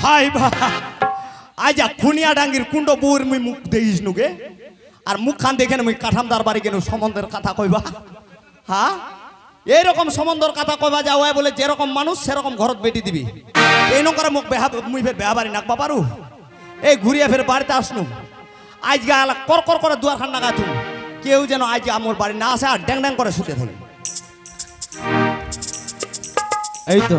ভাই ভাই আজ খুনিয়া ডাঙ্গির কুণ্ড বউর মুই মুখ দেখিস নুকে আর মুখ খান দেখে মুই কাঠামদার বাড়ি কেন সম্বন্ধের কথা কইবা হ্যাঁ এইরকম সম্বন্ধের কথা কইবা যাওয়া বলে যেরকম মানুষ সেরকম ঘরত বেটি দিবি এই নকরে মুখ মুই ফের বেহা বাড়ি নাকবা পারু এই ঘুরিয়ে ফের বাড়িতে আসনু আজ গা কর কর করে দুয়ার খান নাগা থু কেউ যেন আজ আমার বাড়ি না আসে আর ড্যাং ড্যাং করে শুতে থাকে এই তো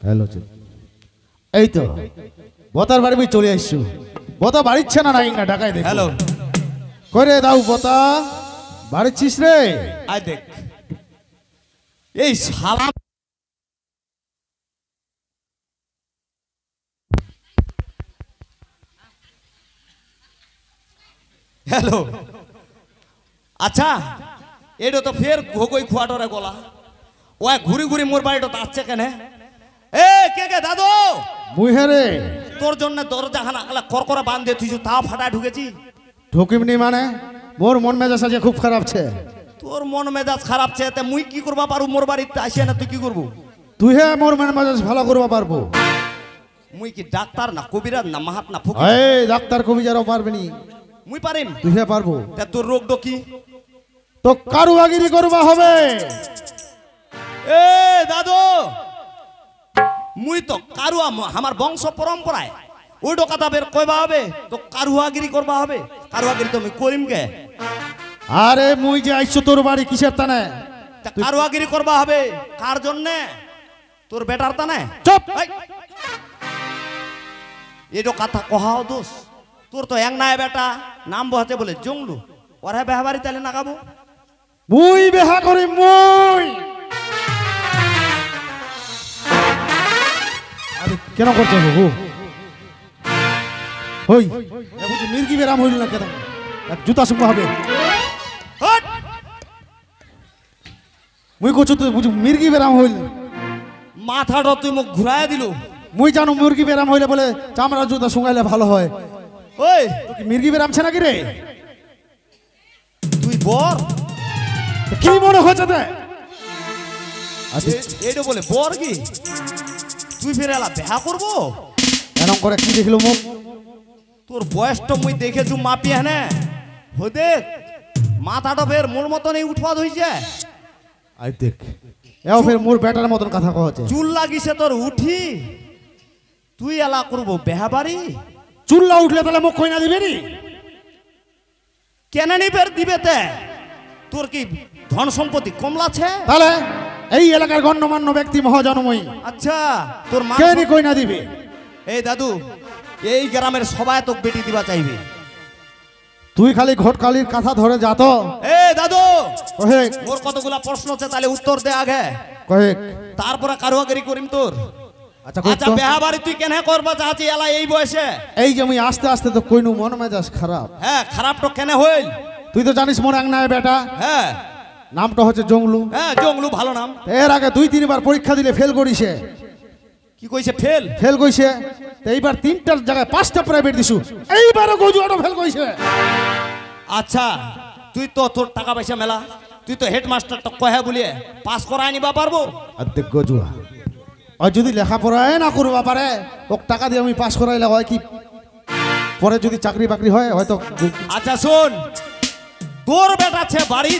হ্যালো এই তো বতার বাড়ি চলে আসছো বতা বাড়িচ্ছে না নাই না ঢাকায় দেখ হ্যালো করে দাও বতা বাড়িছিস রে আয় দেখ এই শালা হ্যালো আচ্ছা এটা তো ফের ঘোগই খুয়াটরে গলা ও ঘুরি ঘুরি মোর বাড়িটা আসছে কেন এ কে কে দাদু মুই রে তোর জন্য দরজা খানা কর করে বাঁধ দিয়ে তুই তাও ফাটায় ঢুকেছি ঢুকিমনি মানে মোর মন মেজাজ আজ খুব খারাপ ছে তোর মন মেজাজ খারাপ ছে তে মুই কি করবা পারু মোর বাড়িতে আসিয়া না তুই কি করবো তুই হে মোর মন মেজাজ ভালো করবা পারবো মুই কি ডাক্তার না কবিরাজ না মাহাত না ফুক এই ডাক্তার কবিরাজও পারবে নি মুই পারিম তুই হে পারবো তে তোর রোগ তো কি তো কারুয়াগিরি করবা হবে এ দাদু মুই তো কারুয়া আমার বংশ পরম্পরায় ওইটো কথা বের কইবা হবে তো কারুয়াগিরি করবা হবে কারুয়াগিরি তো আমি করিম কে আরে মুই যে আইছো তোর বাড়ি কিসের তানে কারুয়াগিরি করবা হবে কার জন্য তোর বেটার তানে চুপ এটো কথা কহাও দোষ তোর তো এক নাই বেটা নাম বহাতে বলে জংলু ওরা বেহাবারি তাহলে নাগাবো মুই বেহা করি মুই আরে কেন করতে বাবু হই বুঝি মির্গি বেরাম হইল না কেন এক জুতা সুমা হবে হট! মুই কইছো তো বুঝি মির্গি বেরাম হইল মাথাটা তুই মুখ ঘুরায় দিল মুই জানো মুরগি বেরাম হইলে বলে চামড়া জুতা শুঙাইলে ভালো হয় ওই তো কি মির্গি বেরামছে নাকি রে তুই বর কি মনে হচ্ছে তে আচ্ছা এইটা বলে বর কি তুই ফের এলা দেখা করবো এরকম করে কি দেখলো মুখ তোর বয়সটা মুই দেখেছু মাপি হ্যাঁ হো দেখ মাথাটা ফের মোর মতনই উঠবাদ হইছে আই দেখ এও ফের মোর বেটার মতন কথা কহছে চুল লাগিছে তোর উঠি তুই এলা করবো বেহাবাড়ি চুল্লা উঠলে তাহলে মুখ কইনা দিবে নি কেন নি ফের দিবে তে তোর কি ধন সম্পত্তি কমলাছে তাহলে এই এলাকার গণ্যমান্য ব্যক্তি মহাজনময়ী আচ্ছা তোর মা কেনি কইনা দিবে এই দাদু এই গ্রামের সবাই তো বেটি দিবা চাইবে তুই খালি ঘটকালির কথা ধরে যা তো এ দাদু কহে মোর কতগুলা প্রশ্ন আছে তাহলে উত্তর দে আগে কহে তারপরে কারুয়াগিরি করিম তোর আচ্ছা আচ্ছা বেহাবাড়ি তুই কেন করবা চাচ্ছি এলা এই বয়সে এই যে আমি আস্তে আস্তে তো কইনু মন মেজাজ খারাপ হ্যাঁ খারাপ তো কেন হইল তুই তো জানিস মোর এক নাই বেটা হ্যাঁ নামটা হচ্ছে জংলু হ্যাঁ জংলু ভালো নাম এর আগে 2-3 বার পরীক্ষা দিলে ফেল করিছে কি কইছে ফেল ফেল কইছে তো এইবার 3টার জায়গায় 5টা প্রাইভেট দিছু এইবারও গজুয়াটো ফেল কইছে আচ্ছা তুই তো তোর টাকা পয়সা মেলা তুই তো হেডমাস্টারটা কহে বলিয়ে পাস করায় নিবা পারবো অর্ধেক গজুয়া আর যদি লেখাপড়ায় না করবা পারে ওক টাকা দিয়ে আমি পাস করাইলে হয় কি পরে যদি চাকরি বাকরি হয় হয়তো আচ্ছা শোন তোর বেটা আছে বাড়ি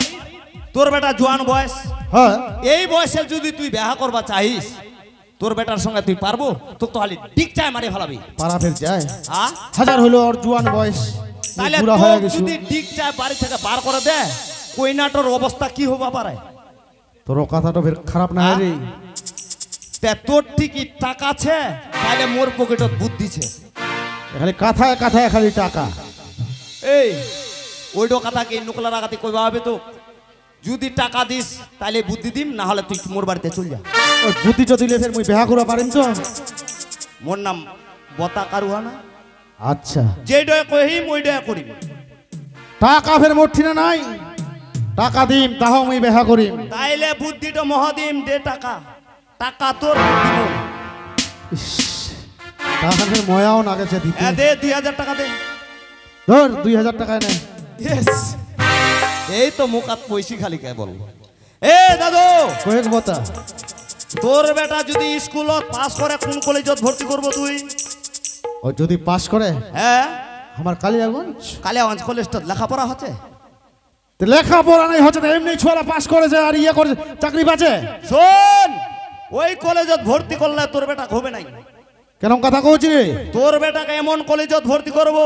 তোর বেটা জোয়ান বয়স হ্যাঁ এই বয়সে যদি তুই বিবাহ করবা চাইস তোর বেটার সঙ্গে তুই পারবো তোর তো খালি ডিক চায় মারি ফেলাবি পারা ফেল যায় হ্যাঁ হাজার হইলো ওর জোয়ান বয়স তাহলে বুড়া হয়ে তোর গেছে যদি ডিক চায় বাড়ি থেকে বার করে দে কইনাটোর অবস্থা কি হবা পারে তোর কথাটা ফের খারাপ না হ্যাঁ? রে তে তোর ঠিকই টাকা আছে তাহলে মোর পকেটত বুদ্ধি ছে খালি কথায় কথায় খালি টাকা এই ওইটো কথা কি নুকলার আগাতে কইবা হবে তো যদি টাকা দিস তাহলে বুদ্ধি দিম না হলে তুই মোর বাড়িতে চল যা ওই বুদ্ধিটা দিলে ফের মুই বেহা করা পারিম তো মোর নাম বতা কারুহানা আচ্ছা যেইডয় কহিম ওইডয় করিম টাকা ফের মোটছি না নাই টাকা দিম তাহ মুই বেহা করিম তাইলে বুদ্ধিটা মহাদিম দে টাকা টাকা তোর বুদ্ধি মোর টাকা ফের ময়াও না গেছে দিতে দে 2000 টাকা দে ধর 2000 টাকায় নে ইয়েস এই তো মুখাত পয়সি খালি কে বলবো এ দাদু কয়েক বতা তোর বেটা যদি স্কুলত পাস করে কোন কলেজত ভর্তি করব তুই? ও যদি পাস করে হ্যাঁ আমার কালিয়াগঞ্জ কালিয়াগঞ্জ কলেজটা লেখাপড়া হচ্ছে? তো লেখাপড়া নাই হচ্ছে না, এমনি ছোড়া পাস করেছে আর ইয়ে করে চাকরি পাচ্ছে। শোন, ওই কলেজত ভর্তি করলে তোর বেটা হবে নাই। কেন কথা কইছি রে? তোর বেটাকে এমন কলেজত ভর্তি করব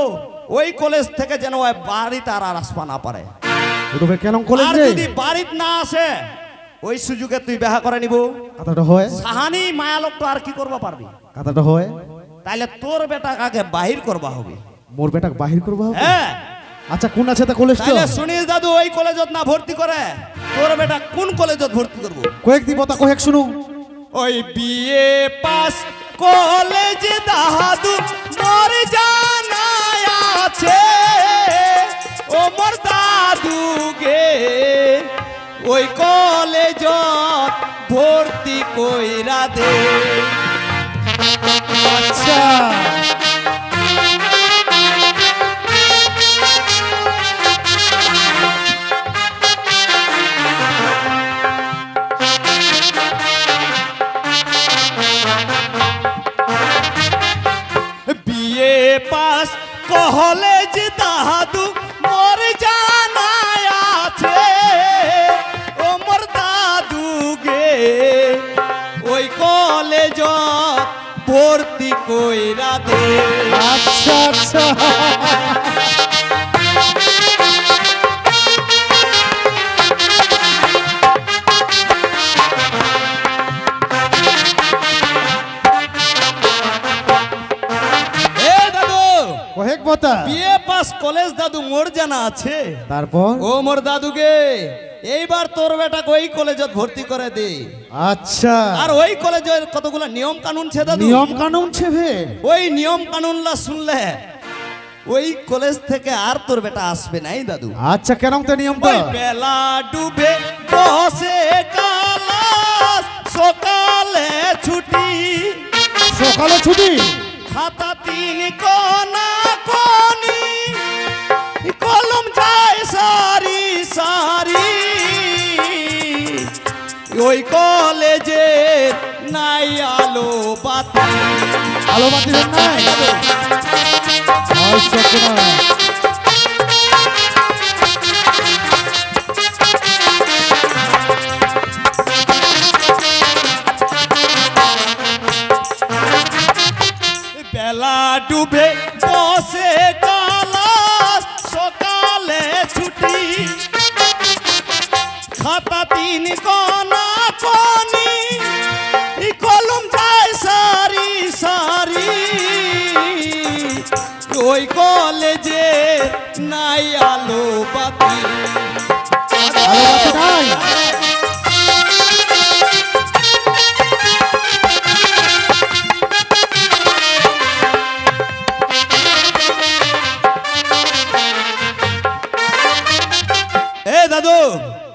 ওই কলেজ থেকে যেন ওই বাড়িতে আর আসপা না পারে। ওটা কেন কলেজ আর রে? যদি বাড়িতে না আসে ওই সুযোগে তুই বিয়া করে নিব। কথাটা হয়, সাহানি মায়া লোক তো আর কি করবা পারবি? কথাটা হয়। তাইলে তোর বেটাকে আগে বাহির করবা হবে। মোর বেটাকে বাহির করবা হবে? হ্যাঁ। আচ্ছা কোন আছে তা কলেজটা? তাইলে শুনিস দাদু, ওই কলেজত না ভর্তি করে তোর বেটা কোন কলেজত ভর্তি করব? কয়েক দিব তা কয়েক শুনু। ওই বিএ পাস কলেজ দাদু মোর জানা আছে, ও মোর দাদু গে ওই কলেজত ভর্তি কইরা দে। আচ্ছা বিএ পাস কলেজ দাদু মোর জানা আছে, ও মোর দাদু গে ওই কলেজ ভর্তি কইরা দে। আচ্ছা আচ্ছা এ দাদু কয়েক বতা বিএ পাস কলেজ দাদু মোর জানা আছে, তারপর? ও মোর দাদুকে এইবার তোর বেটাকে ওই কলেজত ভর্তি করে দে। আচ্ছা আর ওই কলেজের কতগুলো নিয়ম কানুন ছে দাদু, নিয়ম কানুন ছেবে ওই নিয়ম কানুনলা শুনলে ওই কলেজ থেকে আর তোর বেটা আসবে নাই দাদু। আচ্ছা কেন তো নিয়মটা? ওই বেলা ডুবে বসে কালাস, সকালে ছুটি, সকালে ছুটি, খাতা তিন কোনা কোনি, কলম যায় সারি সারি, ওই কলেজে নাই আলো বাতি। আলো বাতি নাই? আচ্ছা আচ্ছা বেলা ডুবে বসে কালাস, সকালে ছুটি, খাতা তিন কোনা কোনি, কলম যায় সারি সারি, ওই কলেজে নাই আলো বাতি। আলো বাতি নাই? এ দাদু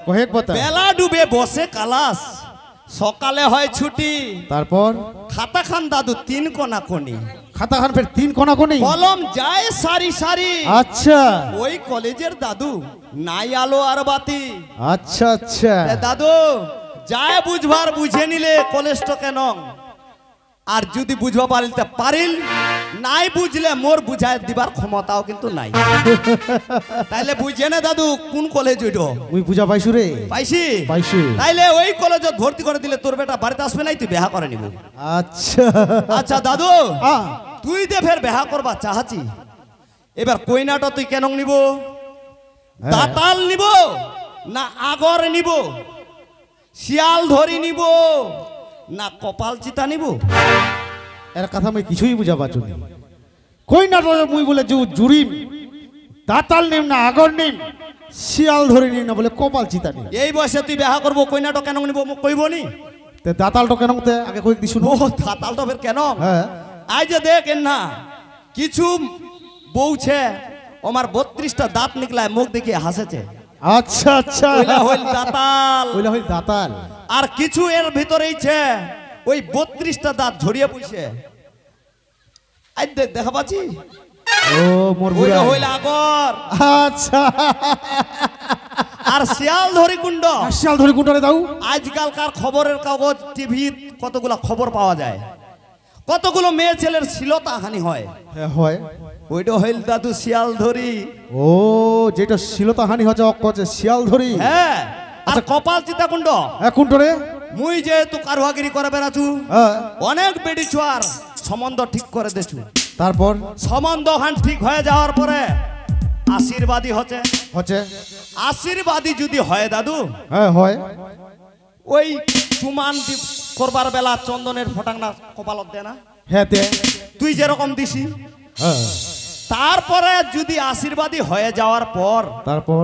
কয়েক বতা বেলা ডুবে বসে কালাস, সকালে হয় ছুটি, তারপর? খাতা খান দাদু তিন কোনা কোনি, খাতা খান ফের তিন কোনা কোনি, কলম যায় সারি সারি, আচ্ছা ওই কলেজের দাদু নাই আলো আর বাতি। আচ্ছা আচ্ছা এ দাদু যায় বুঝবার বুঝে নিলে কলেজটা কেন, আর যদি বুঝবা পারিলতে পারিল, নাই বুঝলে মোর বুঝায় দিবার ক্ষমতাও কিন্তু নাই। তাইলে বুঝে না দাদু কোন কলেজ ওইটো? মুই বুঝা পাইছু রে? পাইছি পাইছু। তাইলে ওই কলেজত ভর্তি করে দিলে তোর বেটা বাড়িতে আসবে নাই, তুই বিয়া করে নিব। আচ্ছা আচ্ছা দাদু আ, তুই দে ফের বিয়া করবা চাহাছি, এবার কইনাটা তুই কেন নিব? হ্যাঁ। দাতাল নিব না আগর নিব, শিয়াল ধরি নিব না কপাল চিতা নিব? এর কথা আমি কিছুই বুঝা পাচ্ছি না। কই না তো মুই বলে জুরিম, দাতাল নিম না আগর নিম, শিয়াল ধরে নিম না বলে কপাল চিতা নিম। এই বয়সে তুই বিয়া করবো, কইনাটা কেন নিব মোক কইব নি? তে দাতালটা কেন তে আগে কই দিছু? ও দাতালটা ফের কেন? হ্যাঁ আই যে দেখেন না কিছু বউছে আমার 32টা দাঁত নিকলায়, মুখ দেখিয়ে হাসেছে, আচ্ছা আচ্ছা ওইলা হইল দাতাল। ওইলা হইল দাতাল। আর কিছু এর ভিতরেই ছে ওই 32টা দাঁত ঝরিয়ে পড়ছে, আই দেখা পাচ্ছি ও মোর ওইটা বুড়া। হইল আগর। আচ্ছা আর শিয়ালধরি কুণ্ড শিয়ালধরি কুণ্ডরে দাও। আজকালকার খবরের কাগজ টিভি কতগুলো খবর পাওয়া যায়, কতগুলো মেয়ে ছেলের শ্লীলতা হানি হয়। হ্যাঁ হয়। ওইটা হইল দাদু শিয়ালধরি। ও যেটা শিলতা হানি হচ্ছে অকছে শিয়ালধরি। হ্যাঁ। আর কপাল চিতা কুণ্ড কুণ্ডরে মুই যেহেতু কারুয়াগিরি করে বেড়াছু, হ্যাঁ। অনেক বেড়ি ছুয়ার সম্বন্ধ ঠিক করে দেছু। তারপর সম্বন্ধ খান ঠিক হয়ে যাওয়ার পরে আশীর্বাদী হচ্ছে। হচ্ছে আশীর্বাদী যদি হয় দাদু, হ্যাঁ হয়। ওই চুমান করবার বেলা চন্দনের ফটাংনা কপালত দে না, হ্যাঁ দে। তুই যেরকম দিছি। হ্যাঁ। তারপরে যদি আশীর্বাদী হয়ে যাওয়ার পর তারপর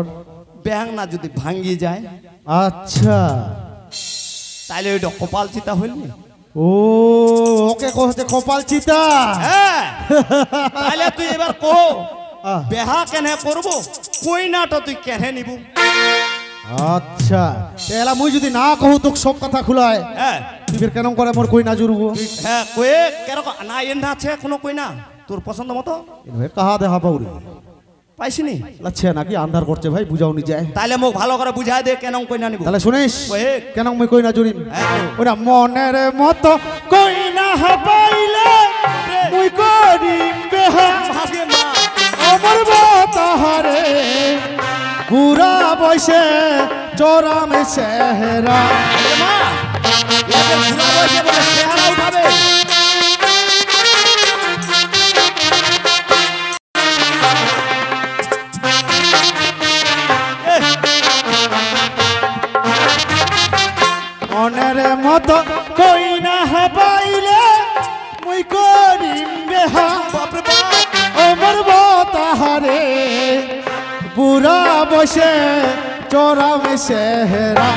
ব্যাং না যদি ভাঙ্গি যায়, আচ্ছা তাইলে ওইটা কপাল চিতা হইল না। ও ওকে কহছে কপাল চিতা। হ্যাঁ। তাইলে তুই এবার কো আহ, বেহা কেনে করবো, কইনাটা তুই কেনে নিবু। আচ্ছা এলা মুই যদি না কহু তোকে সব কথা খুলায়, হ্যাঁ তুই ফের কেন করে মোর কই না জুড়বো? তুই হ্যাঁ কয়ে কেরকম না এন আছে কোনো কইনা তোর পছন্দ মতো কাহা দেখা পাউরি পাইছিনি? আচ্ছা নাকি আন্ধার করছে ভাই, বুঝাও নি যায়। তাইলে মোক ভালো করে বুঝাই দে কেন কইনা নিবু। তাহলে শুনিস কয়ে কেন মুই কই না জুড়িম। হ্যাঁ। ওরা মনের মতো কই না পাইলে মুই করিম বেহা ভাগে মা আমার বাতাহারে পুরা বয়সে চোরামে চেহারা। এ মা এদের বুড়া বয়সে বলে চেহারা উঠাবে। মনের মতো কই না পাইলে মুই করিম বেহা বাপরে বাপ আমার বাতাহারে পুরা বসে চোরামে চেহারা।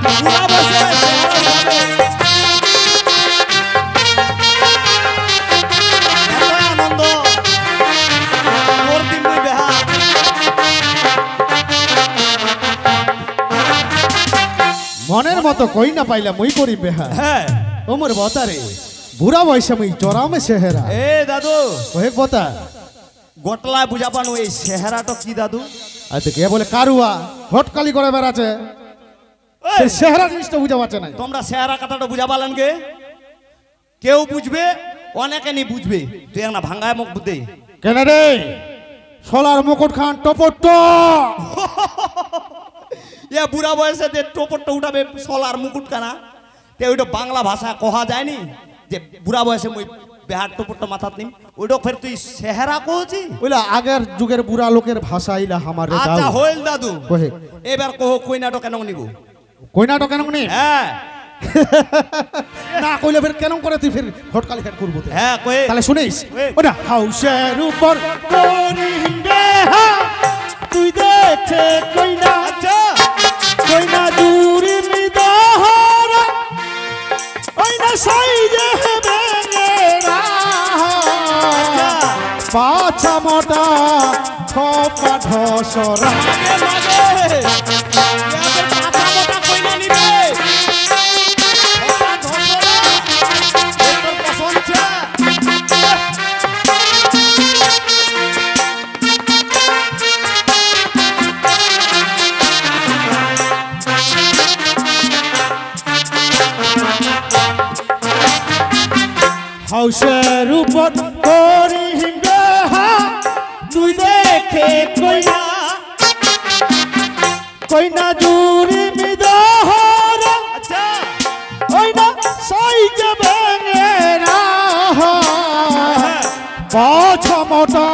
বুড়া বয়সে চেহারা উঠাবে। এত আনন্দ তোর দিন তুই বেহা। মনের মতো কই না পাইলে মুই করিম বেহা হ্যাঁ। ওমর বতারে বুড়া বয়সে মুই চোরামে চেহারা। এ দাদু কহেক বতা গটলায় বুঝা পানো এই চেহারাটা কি দাদু? আচ্ছা কে বলে কারুয়া হটকালি করে বেড়াচ্ছে, এই, চেহারা জিনিসটা বুঝা পাচ্ছে না। তোমরা চেহারা কথাটা বুঝা পালেন গে? কেউ বুঝবে, অনেকে নি বুঝবে। তুই একটা ভাঙ্গায় মুখ বুঝে কেন রে সোলার মুকুট খান টপট এ বুড়া বয়সে যে টোপরটা উঠাবে সলার মুকুট কানা, তে ওইটা বাংলা ভাষা কহা যায়নি যে বুড়া বয়সে মুই বেহার টোপরটা মাথাত নিম, ওইটা ফের তুই চেহারা কহছি। ওইলা আগের যুগের বুড়া লোকের ভাষা ইলা আমার রে আচ্ছা দাও। হইল দাদু, কহে এবার কহ কইনাটো কেন নিব? কইনাটো কেন নি হ্যাঁ না কইলে ফের কেন করে তুই ফের হটকালি খান করবো তে? হ্যাঁ কয়ে তাহলে শুনিস ওই। ওটা হাউসের উপর করিম বেহা তুই দেখে কইনা আচ্ছা কইনা দূরি মিদহরা কইনা সাইজে বেঙ্গেরা পাছা মোটা খপা ঢসরা। লাগে লাগে এদের মাথা মোটা কইনা নিবে মোটা ধরছরা তোর পছন্দ ছে। হাউসের উপর করিম বেহা তুই দেখে কইনা কইনা দূরি মিদহরা আচ্ছা কইনা সাইজে বেঙ্গেরা পাছা মোটা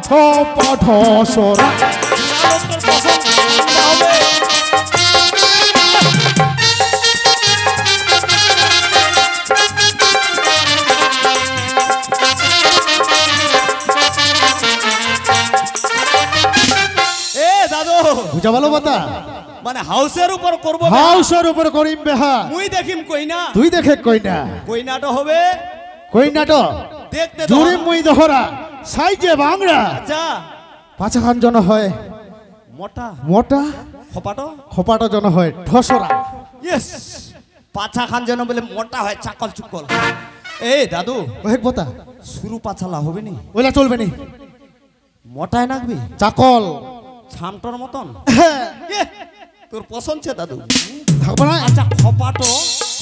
খপা ঢসরা। তোর পছন্দ হবে। এ দাদু বুঝা ভালো কথা মানে হাউসের উপর করবো হাউসের উপর করিম বেহা মুই দেখিম কইনা তুই দেখে কইনা কইনাটো হবে কইনাটো দেখতে জুড়ি মুই দহরা সাইজে বাংলা আচ্ছা পাছা খান জন হয় মোটা মোটা খপাটো খপাটো জন হয় ঢসরা। ইয়েস পাছা খান যেন বলে মোটা হয় চাকল চুকল। এ দাদু কহেক বতা শুরু পাছালা হবে নি ওইলা চলবে নি মোটায় নাকবি চাকল ছামটার মতন হ্যাঁ এ, তোর পছন্দ দাদু থাকবো না আচ্ছা খপাটো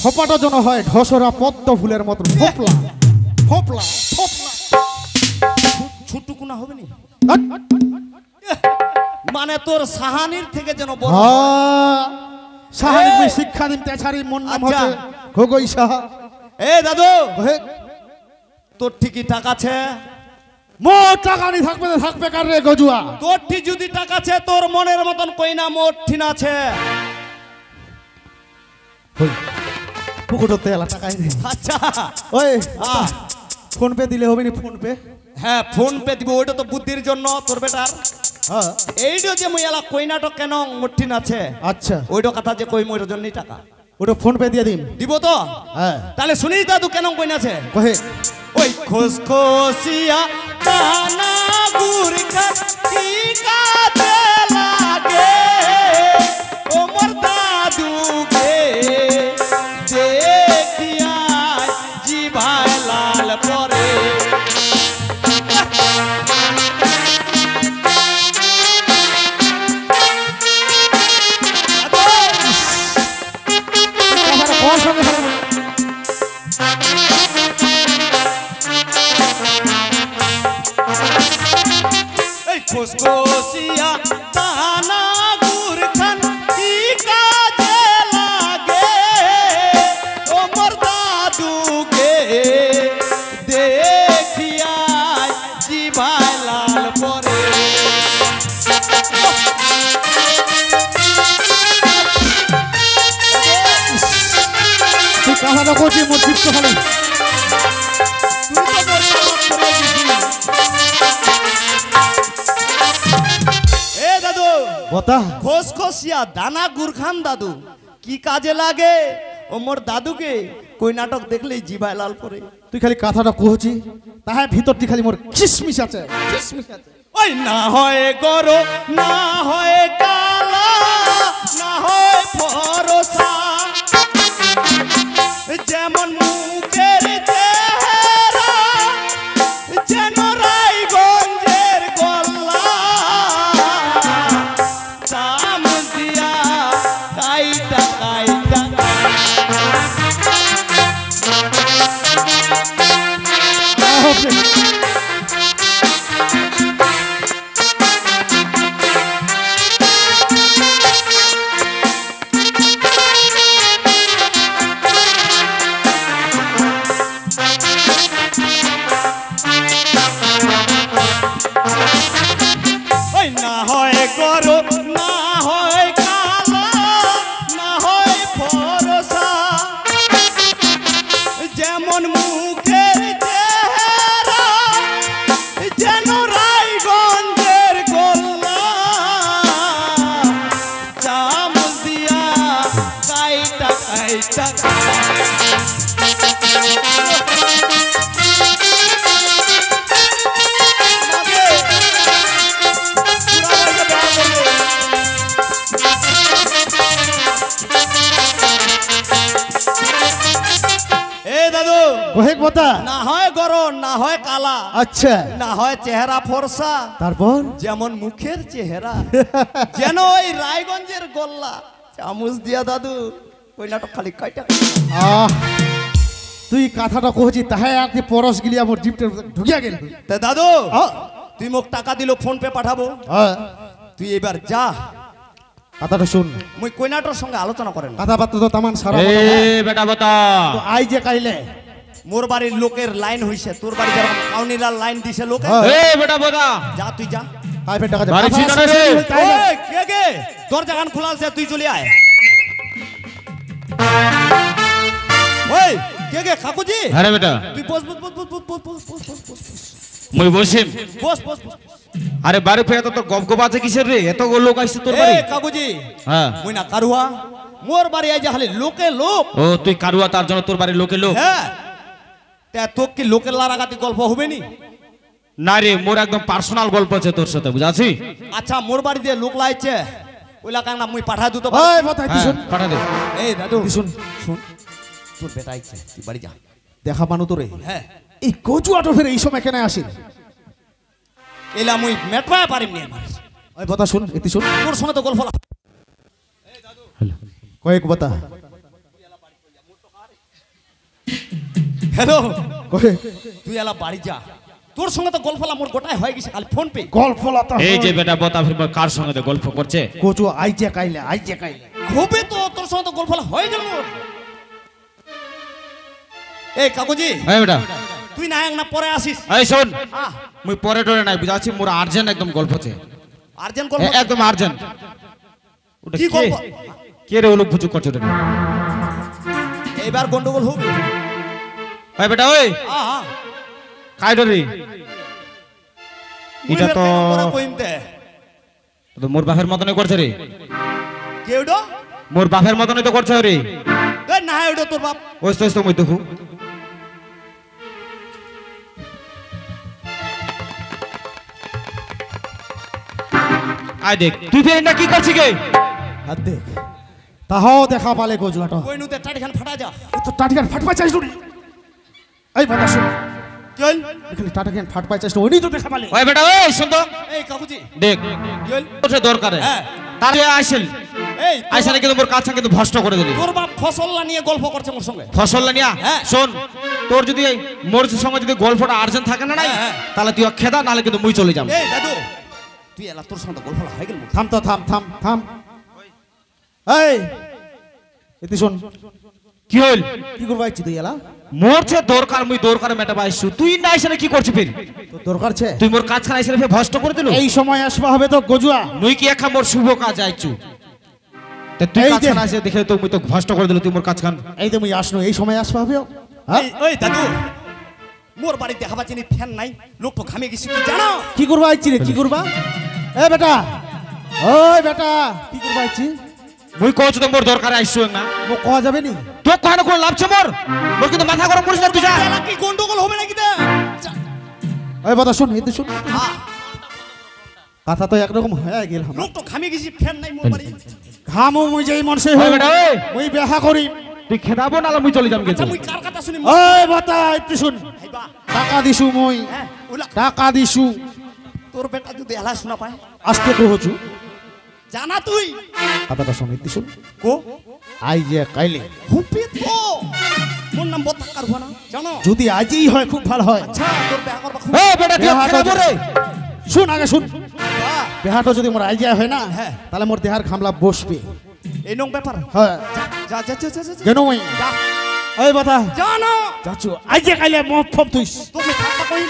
খপাটা যেন হয় ঢসরা পদ্ম ফুলের মতন ফোপলা ফোপলা ফোপলা ছুটুকুনা হবে নি হাট। এ, মানে তোর সাহানির থেকে যেন বড় হ্যাঁ সাহানি এই। তুমি শিক্ষা দিন তেছারি মন নাম আচ্ছা। হচ্ছে গগৈ সাহা এ দাদু হে, তোর ঠিকই টাকা আছে মোর টাকা নি থাকবে তো থাকবে কার রে গজুয়া তোর ঠিক যদি টাকা আছে তোর মনের মতন কই না মোট ঠিন আছে পুকুর তেলা টাকাই নেই আচ্ছা ওই আহ, ফোন পে দিলে হবে নি ফোন পে হ্যাঁ ফোন পে দিব ওইটা তো বুদ্ধির জন্য তোর বেটার হ্যাঁ এইটা যে মুই এলা কইনাটক কেন মুঠিন আছে আচ্ছা ওইটা কথা যে কই মোর জন্যই টাকা ওটা ফোন পে দিয়ে দিন দিব তো হ্যাঁ তাহলে শুনিস দাদু কেন কইনা আছে কহে ওই খোসখোসিয়া দানা গুড় কি কাজে লাগে ও মোর দাদু গে দেখিয়া জিভায় লাল পরে আমার কোন সঙ্গে ভালো এই খোসখোসিয়া দানা গুড় কি কাজে লাগে ও মোর দাদু গে দেখিয়া জিভায় লাল পরে তুই কাহাটা করছিস মোর চিত্ত ভালো তুই তো মোর কামত করে দিছিস। এ দাদু বতা খোসখোসিয়া দানা গুরখান দাদু কি কাজে লাগে ও মোর দাদুকে কই নাটক দেখলেই জিভায় লাল পরে তুই খালি কথাটা কহছি তাহা ভিতরটি খালি মোর কিসমিস আছে কিসমিস আছে ওই না হয় গরো না হয় কালা না হয় ফরসা যেমন মুখের চেহারা যেন রায়গঞ্জের গল্লা চাম দিয়া কাইটা কাইটা ওই না হয় গরো না হয় কালা না হয় ফরসা যেমন মুখের চেহারা যেন রায়গঞ্জের গোল্লা চাম দিয়া কাইটা কাইটা এ দাদু কহেক বতা না হয় গরম না হয় কালা আচ্ছা না হয় চেহারা ফর্সা তারপর যেমন মুখের চেহারা যেন ওই রায়গঞ্জের গোল্লা চামচ দিয়া দাদু ওই নাটক খালি কয়টা আহ তুই কথাটা কহছি তাহা একটি পরশ গিলি আমার জিপটে ঢুকিয়া গেল তা দাদু আহ, তুই মোক টাকা দিল ফোন পে পাঠাবো আহ, তুই এবার যা কথাটা শুন মুই কইনাটোর সঙ্গে আলোচনা করেন কথাবার্তা তো তামান সারা এ বেটা বতা তো আই যে কাইলে মোর বাড়ির লোকের লাইন হইছে তোর বাড়ি যেরকম কাউনিলার লাইন দিছে লোকে হ্যাঁ। এ বেটা বতা যা তুই যা কাইফের টাকা বাড়ি ছিল না রে। ওই, কে কে দরজা খান খোলা আছে তুই চলে আয় ওই কে কে কাকুজি আরে বেটা তুই বস বস বস বস বস বস বস বস বস বস মুই বসিম বস বস বস আরে বাড়ি ফেরা তো গপ গপ আছে কিসের রে এত লোক আসছে তোর এ বাড়ি কাকুজি হ্যাঁ মুই না কারুয়া মোর বাড়ি আই যে খালি লোকে লোক ও তুই কারুয়া তার জন্য তোর বাড়ির লোকে লোক হ্যাঁ তা তোর কি লোকের লারাগাতি গল্প হবে নি না রে মোর একদম পার্সোনাল গল্প আছে তোর সাথে বুঝাছি আচ্ছা মোর বাড়ি দিয়ে লোক লাইছে ওইলা কাং না মুই পাঠা দুটো ওই বতা তুই শুন পাঠা দে এই দাদু তুই শুন শুন তোর বেটা আইছে তুই বাড়ি যা দেখা পানো তোরে হ্যাঁ এই কচু আটো ফের এই সময় কেন আসি এলা মুই মেটবা পারিম নি আমার ওই কথা শুন, এতে শুন। তোর সঙ্গে তো গল্প হলো। কয়েক কথা হ্যালো, কয়ে তুই এলা বাড়ি যা, তোর সঙ্গে তো গল্প হলো, মোর গোটাই হয়ে গেছে খালি ফোন পে। গল্প লতা এই যে বেটা বতা ফিরবার কার সঙ্গে তো গল্প করছে? কোচু আইজে কাইলে, আইজে কাইলে। হবে তো, তোর সঙ্গে তো গল্প হলো হয়ে গেল মোর। এই কাকুজি, এই বেটা তুই না এক না পরে আসিস। এই শোন, আহ, মুই পরে টরে নাই বুঝাচ্ছি, মোর আর্জেন্ট একদম গল্প আছে, আর্জেন্ট গল্প। একদম আর্জেন্ট। ওটা কি কে? গল্প? কে রে ওলুক বুঝুক করছে ওটা? এইবার গন্ডগোল হবে। এই বেটা ওই আহা, কাই ডরে? এটা তো কইমতে তো মোর বাপের মতনই করছে রে, কেউ ডো মোর বাপের মতনই তো করছে রে। এ না ওটা তোর বাপ। ওই তো মুই দেখু। আই দেখ তুই ফের না কি করছিস কে? আর দেখ তাহাও দেখা পালে কচুয়াটা কই নুতে টাটিখান ফাটা যা। তো টাটিকান ফাটপাই চাইছ রে। এই কথা শুন, চল। এখানে টাটাকেন ফাটপাই চাইছ, ওই তো দেখা পালে। ওই বেটা ওই শুন তো, এই কাকুজি, দেখ চল। ওটা দরকার হ্যাঁ। তার আইসেল এই আইসেল কিন্তু মোর কাছে কিন্তু ভষ্ট করে দিলি। তোর বাপ ফসল্লা নিয়ে গল্প করছে মোর সঙ্গে। ফসল নিয়া হ্যাঁ। শোন, তোর যদি এই মোর সঙ্গে যদি গল্পটা আর্জেন্ট থাকে না নাই, হ্যাঁ, হ্যাঁ। তাহলে তুই খেদা, নাহলে কিন্তু মুই চলে যাব। এই দাদু, তুই এলা তোর সঙ্গে গল্প হলো হয়ে গেল মোর। থাম তো, থাম থাম থাম। এই এতে শোন, কি হইল? কি করবা ইচ্ছি তুই এলা? মোর যে দরকার মুই দরকার মেটাবা আইসু, তুই না আইসলে কি করছিস ফের? তোর দরকার ছে তুই মোর কাজ খানা আইসলে ফের ভষ্ট করে দিল। এই সময় আসবা হবে তো গজুয়া। মুই কি একা মোর শুভ কাজ আইছু, তা তুই এই কাজ যে- খানা আইসে দেখে তো মুই তো ভষ্ট করে দিল তুই মোর কাজ খান। এই তো মুই আসনো, এই সময় আসবা হবে। হ্যাঁ? এই দাদু, মোর বাড়িতে হাবা চিনি ফ্যান নাই, লোক তো ঘামে গেছি তুই জানো। কি করবা ইচ্ছি রে, কি করবা? এ বেটা, ওই বেটা, কি করবা ইচ্ছি? মুই কইছ তো মোর দরকার আইছু না, ও কওয়া যাবে নি? তো কখনো কোন লাভ ছে মোর? মোর কিন্তু মাথা গরম করিস না তুই যা। এলা কি গন্ডগোল হবে নাকি তে? ওই কথা শুন, এতে শুন। হ্যাঁ, কথা তো একরকম হয়ে গেল। লোক তো ঘামে গেছি, ফ্যান নাই মোর বাড়ি। ঘামো মুই যেই মনসে ওই হই বেটা ওই, মুই বেহা করি। তুই খেদাবো নালে মুই চলে যাম আচ্ছা কিন্তু। মুই কার কথা শুনি? ওই বেটা এতে শুন, হাইবা, টাকা দিছু মুই, হ্যাঁ, ওলা টাকা দিছু। তোর বেটা যদি এলা শোনা পায়, আস্তে কহছু, জানা তুই কথাটা শুন, এতে শুন। কো আই যে কাইলে হুপি তো মোর নাম বতাকার হুয়া না জানো। যদি আজই হয় খুব ভালো হয়। আচ্ছা তোর বেয়া করবা খুব। এই বেটা তুই বেহাটা খেদাবো রে। শুন আগে শুন, বাহ, বেহাটা যদি মোর আইজিয়া হয় না, হ্যাঁ। তাহলে মোর দেহার খামলা বসবে। এই নং ব্যাপার। হ্যাঁ, যা যা যা যা যা, যা। কেন মুই যা ওই কথা জানো যাচ্ছু আইজিয়া কাইলে মফ ফম তুইস তুমি থাকবা কই।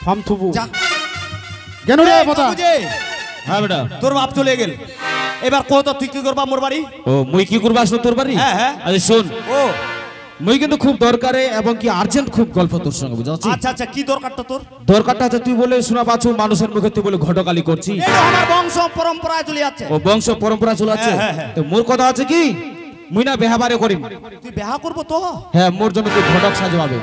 ফম থুবু যা কেন রে এই কথা? বাবুজি, হ্যাঁ বেটা। তোর বাপ চলে গেল, এবার কত তুই কি করবা মোর বাড়ি? ও মুই কি করবা আসলো তোর বাড়ি? হ্যাঁ, হ্যাঁ। আরে শোন, ও মুই কিন্তু খুব দরকারে এবং কি আর্জেন্ট খুব গল্প তোর সঙ্গে বুঝাচ্ছি। আচ্ছা আচ্ছা, কি দরকারটা তোর? দরকারটা আছে তুই বলে শোনা পাচ্ছ মানুষের মুখে তুই বলে ঘটকালি করছি, এই তো আমার বংশ পরম্পরায় চলে যাচ্ছে। ও বংশ পরম্পরা চলে আছে। হ্যাঁ, হ্যাঁ, তো মোর কথা আছে কি, মুই না বেহাবারে করিম। তুই বিয়া করবো তো? হ্যাঁ, মোর জন্য তুই ঘটক সাজবাবে।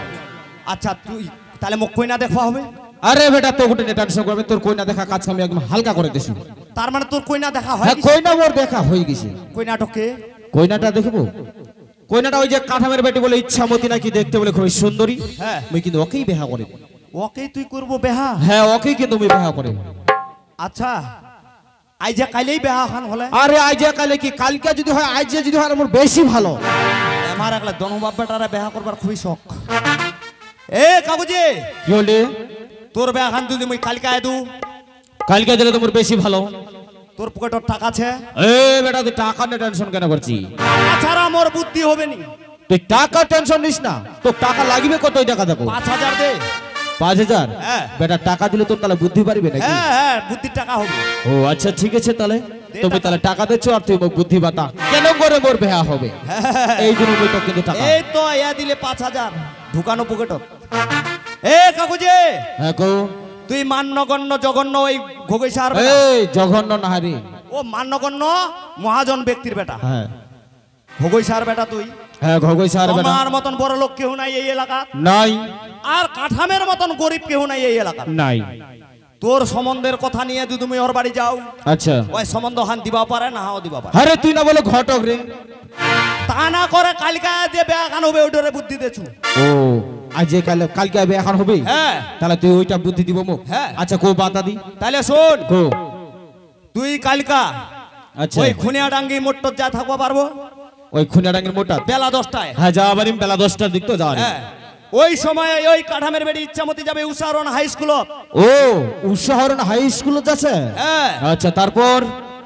আচ্ছা তুই তাহলে মোক কইনা দেখবা হবে। আরে বেটা তো গোটে টেনশন করবে, তোর কইনা দেখা কাজ আমি একদম হালকা করে দিছি। তার মানে তোর কইনা দেখা হয়? হ্যাঁ, কইনা মোর দেখা হয়ে গেছে। কইনাটকে কইনাটা দেখবো? কইনাটা ওই যে কাঠামের বেটি বলে ইচ্ছামতি নাকি দেখতে বলে খুবই সুন্দরী। হ্যাঁ। মুই কিন্তু ওকেই বেহা করি। ওকেই তুই করবো বেহা? হ্যাঁ, ওকেই কিন্তু মুই বেহা করি। আচ্ছা আই যে কাইলেই বেহা খান হলে? আরে আইজা কালে কি, কালকে যদি হয় আইজা যদি হয় মোর বেশি ভালো। আমার একলা দনবাব বেটারা বেহা করবার খুবই শখ। এ কাকুজি, কি হলে? তোর বেহা খান যদি মুই কালকে আইদু, কালকে দিলে তো মোর বেশি ভালো। তোর পকেটর টাকা আছে? এ বেটা তুই টাকা নিয়ে টেনশন কেন করছি? টাকা ছাড়া মোর বুদ্ধি হবে নি। তুই টাকা টেনশন নিস না, তোর টাকা লাগবে কত ওই টাকা দেখো। 5,000 দে। 5,000? হ্যাঁ। বেটা টাকা দিলে তোর তাহলে বুদ্ধি পারবে নাকি? হ্যাঁ হ্যাঁ, বুদ্ধির টাকা হবে। ও আচ্ছা ঠিক আছে, তাহলে দে তুমি টাকা। তাহলে টাকা দিচ্ছ আর তুই মোক বুদ্ধি বাতা কেন করে মোর বেহা হবে। এই জন্য মুই তো কিন্তু টাকা। এই তো ইয়া দিলে 5,000 ঢুকানো পকেটত। এ কাকুজি, হ্যাঁ কো। তুই মান্যগণ্য জঘন্য ওই ঘোগই সার এই জঘন্য নাহারি। ও মান্যগণ্য মহাজন ব্যক্তির বেটা, হ্যাঁ ঘোগই সার বেটা তুই। হ্যাঁ, ঘগই সার বেটা আমার মতন বড় লোক কেউ নাই এই এলাকা, নাই। আর কাঠামের মতন গরিব কেউ নাই এই এলাকা। নাই। তোর সম্বন্ধের কথা নিয়ে যদি তুমি ওর বাড়ি যাও, আচ্ছা। ওই সম্বন্ধ হান দিবা পারে না হাও দিবা পারে। আরে তুই না বলে ঘটক রে। তা না করে কালকা যে বেয়াখান হবে ওইটারে বুদ্ধি দেছু। ও আজ কালকে এখন হবে? হ্যাঁ তাহলে তুই ওইটা বুদ্ধি দিব মুখ। হ্যাঁ। আচ্ছা কো বাতা দি তাহলে শোন, কো। তুই কালকা আচ্ছা ওই খুনিয়া ডাঙ্গি মোটর যা থাকবা পারবো ওই খুনিয়াডাঙ্গির মোটা বেলা 10টায়। হ্যাঁ যাওয়া পারিম বেলা 10টার দিক তো যাওয়া হ্যাঁ ওই সময় ওই কাঠামের বেড়ি ইচ্ছামতি যাবে উষারণ হাই স্কুল। ও উষাহরণ হাই স্কুল যাচ্ছে হ্যাঁ আচ্ছা তারপর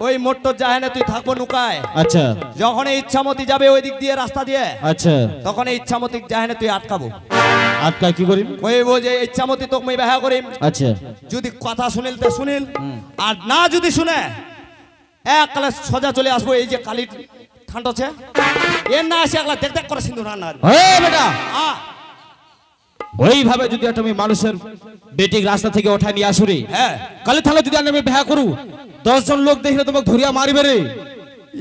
ওই মোটর জাহানে তুই থাকবো নুকায়। আচ্ছা যখন এই ইচ্ছামতি যাবে ওই দিক দিয়ে রাস্তা দিয়ে, আচ্ছা তখন এই ইচ্ছামতি জাহানে তুই আটকাবো। আজকা কি করিম ওই যে ইচ্ছামতি তোকে মই বাহা করিম। আচ্ছা যদি কথা শুনিল তো শুনিল, আর না যদি শুনে এক কালে সোজা চলে আসবো এই যে কালি ঠান্ডছে এর না আসে একলা দেখ দেখ করে সিন্ধু রান্না। এই বেটা ওইভাবে যদি একটা আমি মানুষের বেটিক রাস্তা থেকে ওঠায় নিয়ে আসুরি, হ্যাঁ কালে তাহলে যদি আমি বিয়া করু 10 জন লোক দেখলে তোমাকে ধরিয়া মারিবে রে।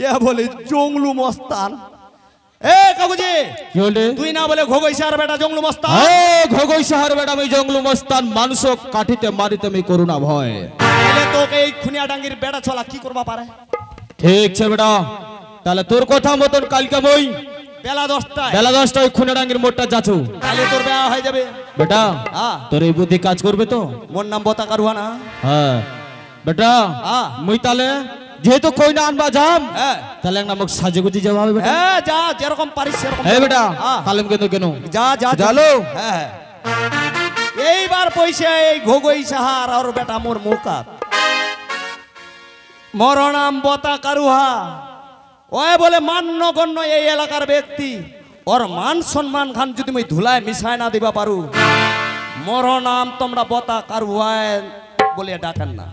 ইয়া বলে জংলু মস্তান। এ কাকুজি কি হলে তুই না বলে ঘোগইসার বেটা জংলু মস্তান। ঘগই শহর বেটা আমি জঙ্গলু মস্তান মানুষ কাঠিতে মারিতে আমি করু না ভয়। তাহলে তোকে এই খুনিয়া ডাঙ্গির বেটা ছলা কি করবা পারে? ঠিক আছে বেটা, তাহলে তোর কথা মতন কালকে মই বেলা 10টায় বেলা 10টায় খুনিয়াডাঙ্গির মোড়টা যাচ্ছ। তাহলে তোর বিয়া হয়ে যাবে বেটা হ্যাঁ। তোর এই বুদ্ধি কাজ করবে তো? মোর নাম বতা কারুয়া না। হ্যাঁ বেটা হ্যাঁ। মুই তাহলে যেহেতু কই না আনবা যাম, হ্যাঁ তাহলে আমাক সাজে গুজি যাওয়া হবে বেটা। হ্যাঁ যা যেরকম পারিস সেরকম। এই বেটা হ্যাঁ। কালেম কেন কেন যা যা জালো হ্যাঁ এইবার পয়সা এই ঘোগই সাহার আর বেটা মোর মুকাত মোর নাম বতা কারুহা। ওই বলে মান্যগণ্য এই এলাকার ব্যক্তি, ওর মান সম্মান খান যদি মই ধুলায় মিশায় না দিবা পারু, মোর নাম তোমরা বতা কারুহা বলে ডাকেন না।